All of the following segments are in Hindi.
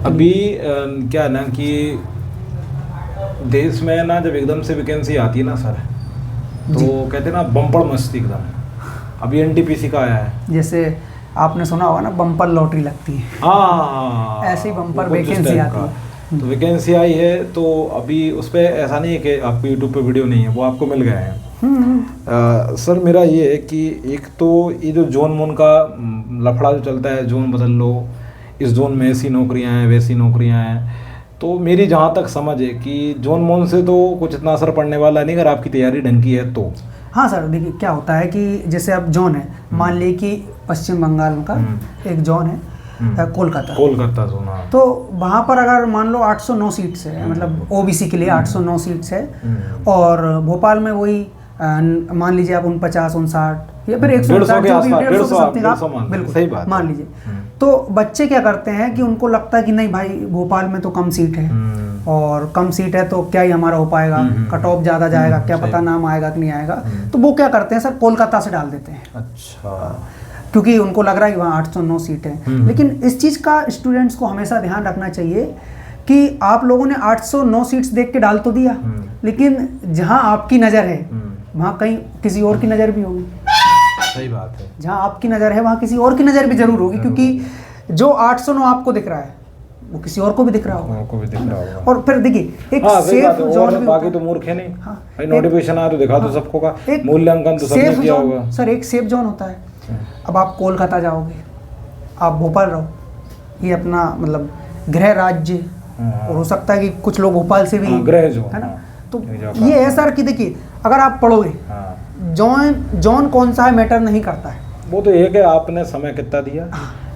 अभी क्या है ना कि देश में ना जब एकदम से वैकेंसी आती है ना सर, तो कहते हैं ना बम्पर मस्ती एकदम। अभी एनटीपीसी का आया है, जैसे आपने सुना होगा ना बम्पर लॉटरी लगती है, हाँ ऐसे ही बम्पर वो कुछ इस वैकेंसी टाइप आती का। है। तो वैकेंसी आई है, तो अभी उस पर ऐसा नहीं है कि आपको यूट्यूब पे वीडियो नहीं है, वो आपको मिल गए हैं। सर मेरा ये है कि एक तो ये जो जोन मोन का लफड़ा जो चलता है, जोन बदल लो, इस जोन में ऐसी नौकरियां हैं वैसी नौकरियां हैं, तो मेरी जहाँ तक समझ है कि जोन मोन से तो कुछ इतना असर पड़ने वाला नहीं अगर आपकी तैयारी ढंग की है तो। हाँ सर, देखिए क्या होता है कि जैसे अब जोन है, मान लीजिए कि पश्चिम बंगाल का एक जोन है कोलकाता जोन, हाँ। तो वहाँ पर अगर मान लो 809 सीट्स है, मतलब ओबीसी के लिए 809 सीट्स है, और भोपाल में वही मान लीजिए आप 49, 59 या फिर 159 जो भी 150 समथिंग आप बिल्कुल सही बात मान लीजिए। तो बच्चे क्या करते हैं कि उनको लगता है कि नहीं भाई भोपाल में तो कम सीट है, और कम सीट है तो क्या ही हमारा हो पाएगा, कट ऑफ ज़्यादा जाएगा, क्या पता नाम आएगा कि नहीं आएगा, तो वो क्या करते हैं सर कोलकाता से डाल देते हैं। अच्छा, क्योंकि उनको लग रहा है कि वहाँ 809 सीट है। लेकिन इस चीज़ का स्टूडेंट्स को हमेशा ध्यान रखना चाहिए कि आप लोगों ने 809 सीट्स देख के डाल तो दिया, लेकिन जहाँ आपकी नज़र है वहाँ कहीं किसी और की नज़र भी होगी। सही बात है, जहाँ आपकी नज़र है वहाँ किसी और की नज़र भी जरूर होगी, क्योंकि जो 809 आपको दिख रहा है वो किसी और को भी दिख रहा होगा। और फिर देखिए एक सेफ जोन भी बाकी तो मूर्ख है नहीं, भाई नोटिफिकेशन आया तो दिखा दो सबको का, मूल्यांकन तो सबने किया होगा। सर एक सेफ जोन होता है, अब आप कोलकाता जाओगे, आप भोपाल रहो, ये अपना मतलब गृह राज्य, और हो सकता है कि कुछ लोग भोपाल से भी गृह जो है ना, तो ये है सर कि देखिए अगर आप पढ़ोगे जोन कौन सा है मैटर नहीं करता है, वो तो एक है आपने समय कितना दिया,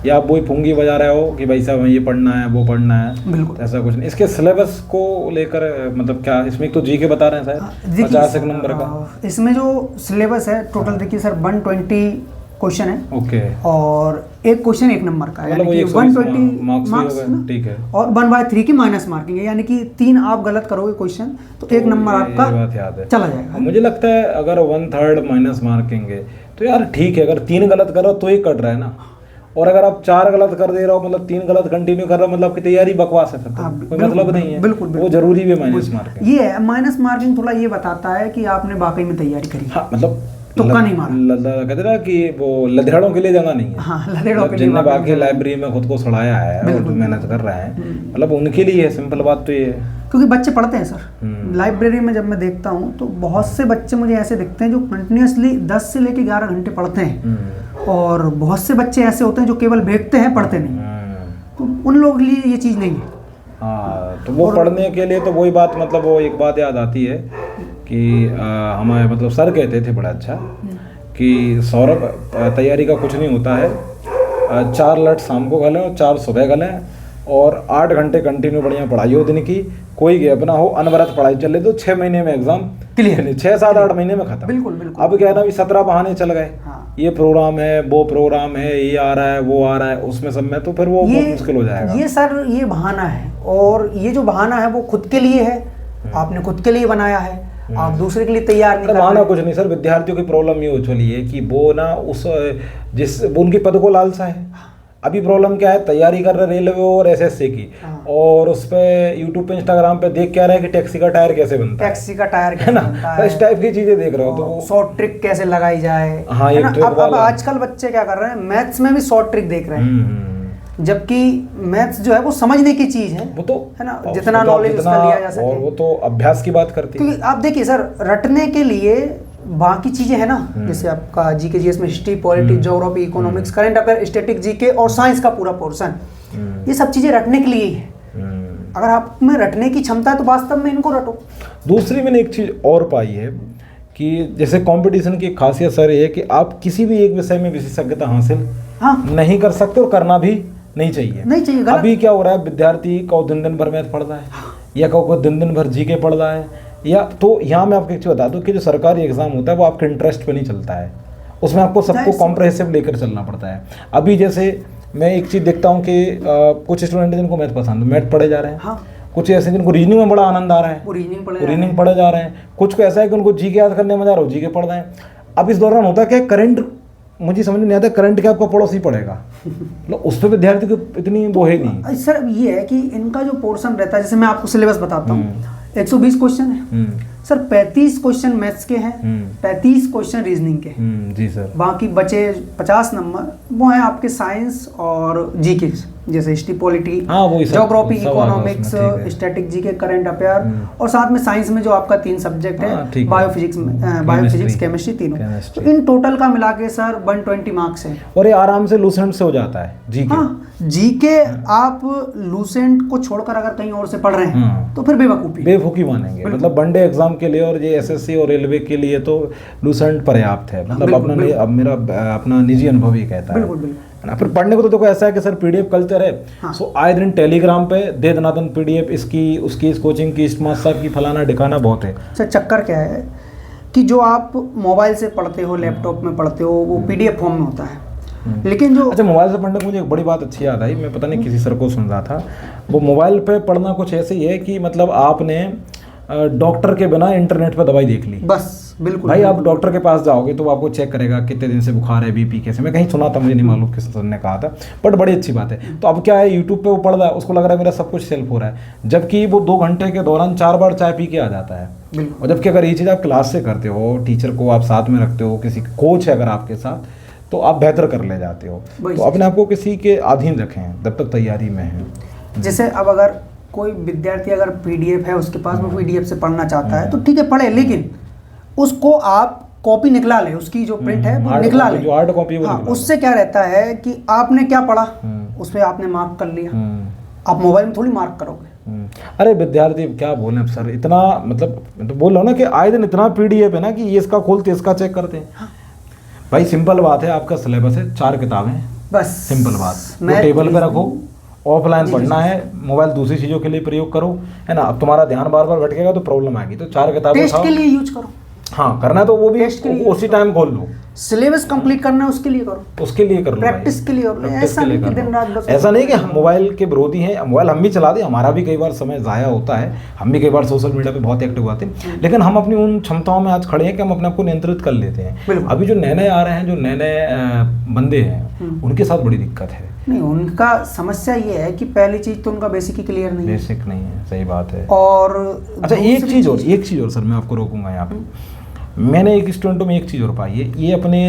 या आप वही पुंगी बजा रहे हो कि भाई साहब ये पढ़ना है वो पढ़ना है, बिल्कुल ऐसा कुछ नहीं। इसके सिलेबस को लेकर मतलब क्या इसमें तो जीके बता रहे हैं शायद 50 नंबर का, इसमें जो सिलेबस है टोटल देखिए सर 120 क्वेश्चन है, ओके, और एक क्वेश्चन 1 नंबर का है, यानी कि 120 मार्क्स, ठीक है, और 1/3 की माइनस मार्किंग है, यानी कि 3 आप गलत करोगे क्वेश्चन तो 1 नंबर आपका बात याद है, चला जाएगा। मुझे लगता है अगर 1/3 माइनस मार्किंग है तो यार ठीक है, अगर 3 गलत करो तो ही कट रहा है ना, और अगर आप 4 गलत कर दे रहे हो मतलब 3 गलत कंटिन्यू कर रहे हो, मतलब आपकी तैयारी बकवास है, फिर तो कोई मतलब नहीं है। बिल्कुल वो जरूरी भी माइनस मार्किंग, ये है माइनस मार्किंग थोड़ा ये बताता है कि आपने वाकई में तैयारी करी, हाँ, मतलब तुक्का नहीं मारा, कहते ना कि वो लधेड़ों के लिए जगह नहीं है, हाँ, लधेड़ों के लिए, जिनने बाकी लाइब्रेरी में खुद को सड़ाया है और जो मेहनत कर रहे हैं, मतलब उनके लिए है, सिंपल बात तो ये है, क्योंकि बच्चे पढ़ते हैं सर। लाइब्रेरी में जब मैं देखता हूँ तो बहुत से बच्चे मुझे ऐसे दिखते हैं जो कंटिन्यूसली 10 से लेकर 11 घंटे पढ़ते हैं, और बहुत से बच्चे ऐसे होते हैं जो केवल देखते हैं पढ़ते नहीं, तो उन लोगों के लिए ये चीज़ नहीं है। हाँ, तो वो पढ़ने के लिए तो वही बात, मतलब वो एक बात याद आती है कि हमारे मतलब सर कहते थे बड़ा अच्छा कि सौरभ तैयारी का कुछ नहीं होता है, 4 लट शाम को गलें और 4 सुबह गलें, और 8 घंटे कंटिन्यू बढ़िया पढ़ाई हो दिन की, कोई गैप ना हो, अनवरत पढ़ाई चले तो 6 महीने में एग्जाम क्लियर, नहीं 6, 7, 8 महीने में खत्म। बिल्कुल बिल्कुल। अब क्या है ना, अभी 17 बहाने चल गए, हाँ। ये प्रोग्राम है वो प्रोग्राम है, ये आ रहा है वो आ रहा है, उसमें सब में तो फिर वो बहुत मुश्किल हो जाएगा। ये सर ये बहाना है, और ये जो बहाना है वो खुद के लिए है, आपने खुद के लिए बनाया है, आप दूसरे के लिए तैयार नहीं। बहाना कुछ नहीं सर, विद्यार्थियों की प्रॉब्लम ये हो चली है कि वो ना वो उनकी पद को लालसा है। अभी प्रॉब्लम क्या है, तैयारी कर रहे रेलवे और एसएससी की, और उस पे यूट्यूब पे इंस्टाग्राम पे देख क्या रहा है कि टैक्सी का टायर कैसे बनता है, टैक्सी का टायर है ना, इस टाइप की चीजें देख रहे हो, तो शॉर्ट ट्रिक कैसे लगाई जाए, हाँ, अब आजकल बच्चे क्या कर रहे हैं, मैथ्स में भी शॉर्ट ट्रिक देख रहे हैं, जबकि मैथ्स जो है वो समझने की चीज है, वो तो है ना, जितना नॉलेज उसका लिया जा सके, और वो तो अभ्यास की बात करती है। क्योंकि आप देखिए सर रटने के लिए बाकी चीजें है ना, जैसे आपका जीके जीएस में history, politics, geography, economics, current affair, static GK और साइंस का पूरा पोर्शन, ये सब चीजें रटने के लिए ही है। अगर आप में रटने की क्षमता है तो वास्तव में इनको रटो। दूसरी मैंने एक चीज और पाई है कि जैसे कंपटीशन की खासियत सर ये है कि आप किसी भी एक विषय में विशेषज्ञता हासिल नहीं कर सकते, और करना भी नहीं चाहिए। अभी क्या हो रहा है, विद्यार्थी को दिन भर मैथ पढ़ रहा है, या को दिन भर जीके पढ़ रहा है, या तो यहाँ मैं आपको एक चीज़ बता दूँ कि जो सरकारी एग्जाम होता है वो आपके इंटरेस्ट पे नहीं चलता है, उसमें आपको सबको कॉम्प्रहेंसिव लेकर चलना पड़ता है। अभी जैसे मैं एक चीज़ देखता हूँ कि कुछ स्टूडेंट जिनको मैथ पसंद है मैथ पढ़े जा रहे हैं, कुछ ऐसे जिनको रीजनिंग में बड़ा आनंद आ रहा है वो रीजनिंग पढ़े जा रहे हैं, कुछ को ऐसा है कि उनको जीके याद करने में मजा आ रहा है जीके पढ़ रहे हैं। अब इस दौरान होता क्या, करंट मुझे समझ में नहीं आता करंट क्या आपका पड़ोसी पड़ेगा, मतलब उस पर विद्यार्थी को इतनी वो है नहीं। सर ये है कि इनका जो पोर्शन रहता है, जैसे मैं आपको सिलेबस बताता हूँ, 120 क्वेश्चन है सर, 35 क्वेश्चन मैथ्स के हैं, 35 क्वेश्चन रीजनिंग के हैं। जी सर। बाकी बचे 50 नंबर वो हैं आपके साइंस और जीके, जैसे history, polity, geography, economics, static GK, current affair, और साथ में साइंस में जो आपका 3 सब्जेक्ट है, बायोफिजिक्स, केमिस्ट्री, तीनों। तो इन टोटल का मिला के सर 120 मार्क्स है। और ये आराम से लूसेंट से हो जाता है जीके। हाँ, जीके आप लूसेंट को छोड़कर अगर कहीं और से पढ़ रहे हैं तो फिर बेवकूफ़ी मानेंगे। मतलब वनडे एग्जाम के लिए और ये एसएससी और रेलवे के लिए तो लूसेंट पर्याप्त है। मतलब अब मेरा अपना निजी अनुभव ही कहता है। बिल्कुल। फिर पढ़ने को तो देखो ऐसा है कि सर पीडीएफ कल्चर है, सो आए दिन टेलीग्राम पे दे दनादन पीडीएफ, इसकी उसकी, इस कोचिंग की, इस मास्टर साहब की, फलाना दिखाना बहुत है। सर चक्कर क्या है कि जो आप मोबाइल से पढ़ते हो, लैपटॉप में पढ़ते हो, वो पीडीएफ फॉर्म में होता है। लेकिन जो अच्छा, मोबाइल से पढ़ने को मुझे एक बड़ी बात अच्छी याद आई, मैं पता नहीं किसी सर को सुन रहा था, वो मोबाइल पे पढ़ना कुछ ऐसे ही है कि मतलब आपने डॉक्टर के बिना इंटरनेट पर दवाई देख ली, बस। बिल्कुल भाई, आप डॉक्टर के पास जाओगे तो वो आपको चेक करेगा कितने दिन से बुखार है, बीपी कैसे, मैं कहीं सुना था, मुझे नहीं मालूम किस ने कहा था, बट बड़ी अच्छी बात है। तो अब क्या है, यूट्यूब पे वो पढ़ रहा है, उसको लग रहा है मेरा सब कुछ सेल्फ हो रहा है, जबकि वो 2 घंटे के दौरान 4 बार चाय पी के आ जाता है। और जबकि अगर ये चीज़ आप क्लास से करते हो, टीचर को आप साथ में रखते हो, किसी कोच है अगर आपके साथ, तो आप बेहतर कर ले जाते हो। तो अपने आप को किसी के अधीन रखें जब तक तैयारी में है। जैसे अब अगर कोई विद्यार्थी अगर पीडीएफ है उसके पास, वो पीडीएफ से पढ़ना चाहता है तो ठीक है, पढ़े, लेकिन उसको आप कॉपी निकला ले, उसकी जो प्रिंट है वो निकला ले, जो हार्ड कॉपी है। हाँ, उससे क्या रहता है कि आपने क्या पढ़ा उस पर आपने मार्क कर लिया। आप मोबाइल में थोड़ी मार्क करोगे। अरे विद्यार्थी क्या बोले अब सर, इतना मतलब मैं तो बोल रहा हूँ ना कि आए दिन इतना पीडीएफ है ना कि ये इसका खोलते इसका चेक करते हैं। हाँ। भाई सिंपल बात है, आपका सिलेबस है 4 किताबें, बस सिंपल बात, वो टेबल पे रखो, ऑफलाइन पढ़ना है, मोबाइल दूसरी चीज़ों के लिए प्रयोग करो, है ना। अब तुम्हारा ध्यान बार बार भटकेगा तो प्रॉब्लम आएगी। तो 4 किताबें टेस्ट के लिए यूज करो। हाँ, करना है तो वो भी उसी टाइम खोल लो। सिलेबस कंप्लीट करना है उसके लिए करो, उसके लिए कर लो, प्रैक्टिस के लिए करो। ऐसा नहीं कि दिन रात बस, ऐसा नहीं कि हम मोबाइल के विरोधी हैं, मोबाइल हम भी चलाते हैं, हमारा भी कई बार समय ज़ाया होता है, हम भी कई बार सोशल मीडिया पे बहुत एक्टिव होते हैं, लेकिन हम अपनी उन क्षमताओं में आज खड़े हैं कि हम अपने आप को नियंत्रित कर लेते हैं। अभी जो नए नए आ रहे हैं, जो नए नए बंदे हैं, उनके साथ बड़ी दिक्कत है। नहीं, उनका समस्या ये है कि पहली चीज़ तो उनका बेसिक ही क्लियर नहीं है। बेसिक नहीं है, सही बात है। और अच्छा, एक चीज़ और सर मैं आपको रोकूंगा यहाँ पे। मैंने एक स्टूडेंटों में एक चीज़ और पाई है, ये अपने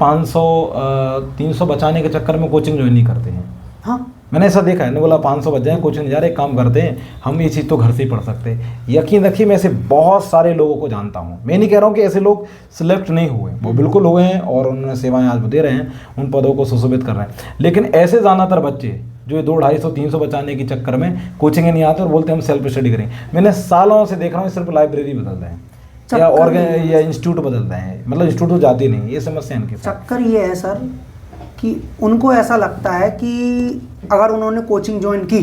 500-300 बचाने के चक्कर में कोचिंग ज्वाइन नहीं करते हैं। हाँ, मैंने ऐसा देखा है, ने बोला 500 बच जाए, कोचिंग नहीं जा रहे, एक काम करते हैं हम, ये चीज़ तो घर से ही पढ़ सकते हैं। यकीन रखिए, मैं ऐसे बहुत सारे लोगों को जानता हूँ। मैं नहीं कह रहा हूँ कि ऐसे लोग सिलेक्ट नहीं हुए, वो बिल्कुल हुए हैं और उन्होंने सेवाएं आज दे रहे हैं, उन पदों को सुशोभित कर रहे हैं। लेकिन ऐसे ज़्यादातर बच्चे जो 200-250-300 बचाने के चक्कर में कोचिंग नहीं आते और बोलते हम सेल्फ स्टडी करेंगे, मैंने सालों से देख रहा हूँ सिर्फ लाइब्रेरी बदल रहे हैं या इंस्टीट्यूट बदल रहे हैं, मतलब इंस्टीट्यूट तो जाते नहीं। ये समस्या इनकी चक्कर ये है सर कि उनको ऐसा लगता है कि अगर उन्होंने कोचिंग ज्वाइन की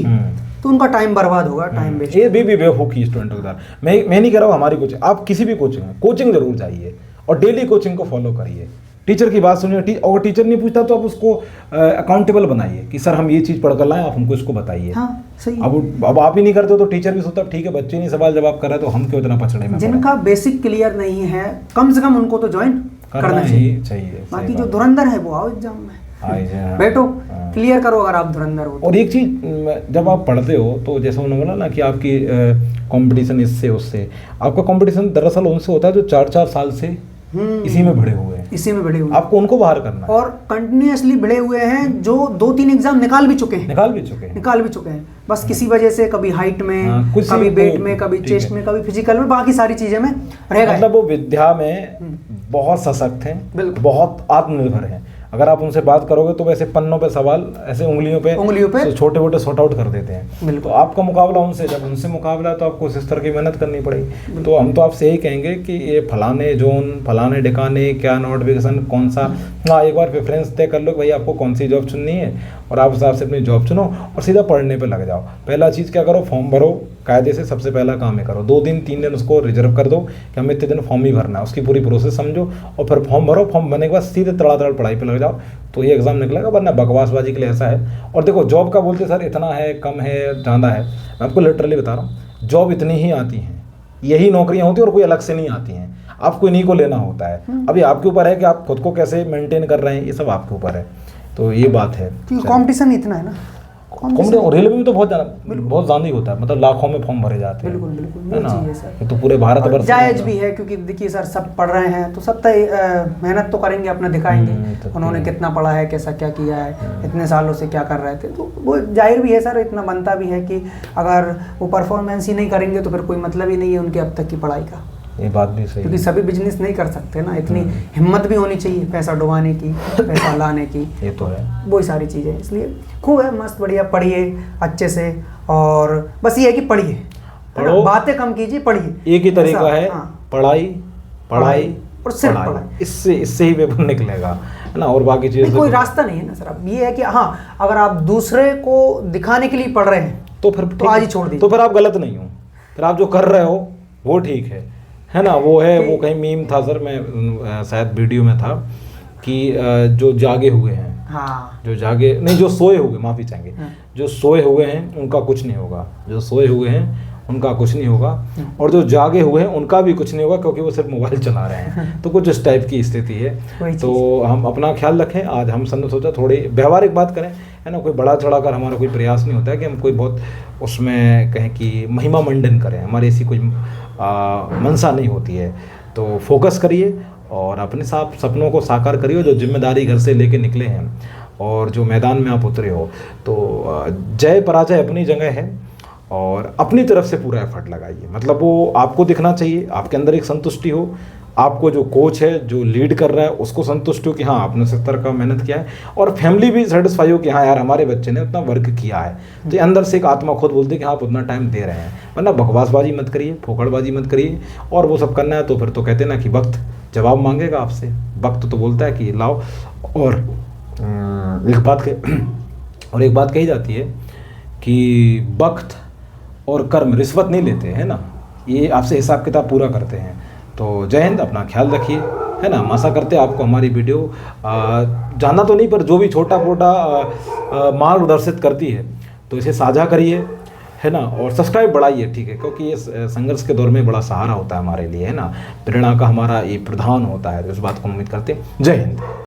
तो उनका टाइम बर्बाद होगा, टाइम वेस्ट। ये भी बेवकूफ़ी स्टूडेंट के साथ। मैं नहीं कह रहा हूँ हमारी कोचिंग, आप किसी भी कोचिंग जरूर जाइए और डेली कोचिंग को फॉलो करिए। टीचर की बात सुनिए, और टीचर नहीं पूछता तो आप उसको अकाउंटेबल बनाइए कि सर हम ये चीज़ पढ़ कर लाएं, आप हमको इसको बताइए। हाँ, सही। अब आप ही नहीं करते हो तो टीचर भी सोचता ठीक है, बच्चे नहीं सवाल जवाब कर रहे तो हम क्यों इतना पछड़े में। जिनका बेसिक क्लियर नहीं है, कम से कम उनको तो ज्वाइन करना चाहिए। बाकी जो धुरंधर है वो आओ एग्जाम में बैठो, क्लियर करो अगर आप धुरंधर हो। और एक चीज़, जब आप पढ़ते हो तो जैसे उन्होंने बोला ना कि आपकी कंपटीशन इससे उससे, आपका कंपटीशन दरअसल उनसे होता है जो 4-4 साल से इसी में भिड़े हुए हैं, आपको उनको बाहर करना है। और कंटिन्यूअसली भिड़े हुए हैं, जो 2-3 एग्जाम निकाल भी चुके हैं, बस किसी वजह से कभी हाइट में, कभी वेट में, कभी चेस्ट में, कभी फिजिकल में, बाकी सारी चीजें में रह गए। मतलब वो विद्या में बहुत सशक्त हैं, बहुत आत्मनिर्भर हैं। अगर आप उनसे बात करोगे तो वैसे पन्नों पे सवाल ऐसे उंगलियों पे छोटे मोटे सॉर्ट आउट कर देते हैं। तो आपका मुकाबला उनसे, जब उनसे मुकाबला तो आपको इस तरह की मेहनत करनी पड़ेगी। तो हम तो आपसे यही कहेंगे कि ये फलाने जोन, फलाने ठिकाने, क्या नोटिफिकेशन, कौन सा, हाँ एक बार प्रेफरेंस तय कर लो भाई आपको कौन सी जॉब चुननी है, और आप उस हिसाब से अपनी जॉब चुनो और सीधा पढ़ने पर लग जाओ। पहला चीज़ क्या करो, फॉर्म भरो कायदे से, सबसे पहला काम है करो। 2 दिन 3 दिन उसको रिजर्व कर दो कि हमें इतने दिन फॉर्म ही भरना है, उसकी पूरी प्रोसेस समझो और फिर फॉर्म भरो। फॉर्म भरने के बाद सीधे तड़ातड़ पढ़ाई पे लग जाओ, तो ये एग्जाम निकलेगा। वरना बकवासबाजी के लिए ऐसा है। और देखो जॉब का बोलते सर इतना है, कम है, ज़्यादा है, मैं आपको लिटरली बता रहा हूँ, जॉब इतनी ही आती हैं, यही नौकरियाँ होती हैं और कोई अलग से नहीं आती हैं। आपको इन्हीं को लेना होता है। अभी आपके ऊपर है कि आप खुद को कैसे मेंटेन कर रहे हैं, ये सब आपके ऊपर है। तो ये बात है, कंपटीशन इतना है ना। रेलवे में तो बहुत ज्यादा ही होता है, मतलब लाखों में फॉर्म भरे जाते हैं। बिल्कुल बिल्कुल, है ना, ये सर। ये तो पूरे भारत वर्ष जायज भी है, क्योंकि देखिए सर सब पढ़ रहे हैं तो सब मेहनत तो करेंगे, अपना दिखाएंगे उन्होंने कितना पढ़ा है, कैसा क्या किया है, इतने सालों से क्या कर रहे थे, तो वो जाहिर भी है सर, इतना बनता भी है कि अगर वो परफॉर्मेंस ही नहीं करेंगे तो फिर कोई मतलब ही नहीं है उनके अब तक की पढ़ाई का। ये बात भी सही, क्योंकि सभी बिजनेस नहीं कर सकते ना, इतनी हिम्मत भी होनी चाहिए पैसा डुबाने की, पैसा लाने की। ये तो है, वही सारी चीज़ें, इसलिए खूब है, मस्त बढ़िया पढ़िए अच्छे से, और बस ये है कि पढ़िए, बातें कम कीजिए, पढ़िए। एक ही तरीका है, पढ़ाई पढ़ाई और सिर्फ पढ़ाई, इससे ही पेपर निकलेगा, है ना, और बाकी चीज़ें कोई रास्ता नहीं है ना सर। अब ये है कि हाँ, अगर आप दूसरे को दिखाने के लिए पढ़ रहे हैं तो फिर तो आज ही छोड़ दीजिए, तो फिर आप गलत नहीं हो, फिर आप जो कर रहे हो वो ठीक है ना। वो है, वो कहीं मीम था सर, मैं शायद वीडियो में था कि जो जागे हुए हैं, हाँ, जो जागे नहीं, जो सोए हुए, माफ़ी चाहेंगे, जो सोए हुए हैं उनका कुछ नहीं होगा, जो सोए हुए हैं उनका कुछ नहीं होगा, और जो जागे हुए हैं उनका भी कुछ नहीं होगा, क्योंकि वो सिर्फ मोबाइल चला रहे हैं। तो कुछ इस टाइप की स्थिति है। तो हम अपना ख्याल रखें। आज हम सब ने सोचा थोड़ी व्यवहारिक बात करें, है ना, कोई बड़ा चढ़ा कर हमारा कोई प्रयास नहीं होता है कि हम कोई बहुत उसमें कहें कि महिमा मंडन करें, हमारी ऐसी कोई मंशा नहीं होती है। तो फोकस करिए और अपने साथ सपनों को साकार करिए, जो जिम्मेदारी घर से लेके निकले हैं और जो मैदान में आप उतरे हो। तो जय पराजय अपनी जगह है, और अपनी तरफ से पूरा एफर्ट लगाइए। मतलब वो आपको दिखना चाहिए, आपके अंदर एक संतुष्टि हो, आपको जो कोच है जो लीड कर रहा है उसको संतुष्ट हो कि हाँ आपने 70 का मेहनत किया है, और फैमिली भी सेटिस्फाई हो कि हाँ यार हमारे बच्चे ने उतना वर्क किया है। तो अंदर से एक आत्मा खुद बोलती है कि हाँ आप उतना टाइम दे रहे हैं। वरना बकवासबाजी मत करिए, फोकड़बाजी मत करिए, और वो सब करना है तो फिर तो कहते ना कि वक्त जवाब मांगेगा आपसे। वक्त तो बोलता है कि लाओ, और एक बात कही जाती है कि वक्त और कर्म रिश्वत नहीं लेते, है ना, ये आपसे हिसाब किताब पूरा करते हैं। तो जय हिंद, अपना ख्याल रखिए, है ना। आशा करते हैं आपको हमारी वीडियो जानना तो नहीं, पर जो भी छोटा मोटा मार्गदर्शित करती है तो इसे साझा करिए, है ना, और सब्सक्राइब बढ़ाइए, ठीक है, क्योंकि ये संघर्ष के दौर में बड़ा सहारा होता है हमारे लिए, है ना, प्रेरणा का हमारा ये प्रधान होता है। तो इस बात को उम्मीद करते हैं। जय हिंद।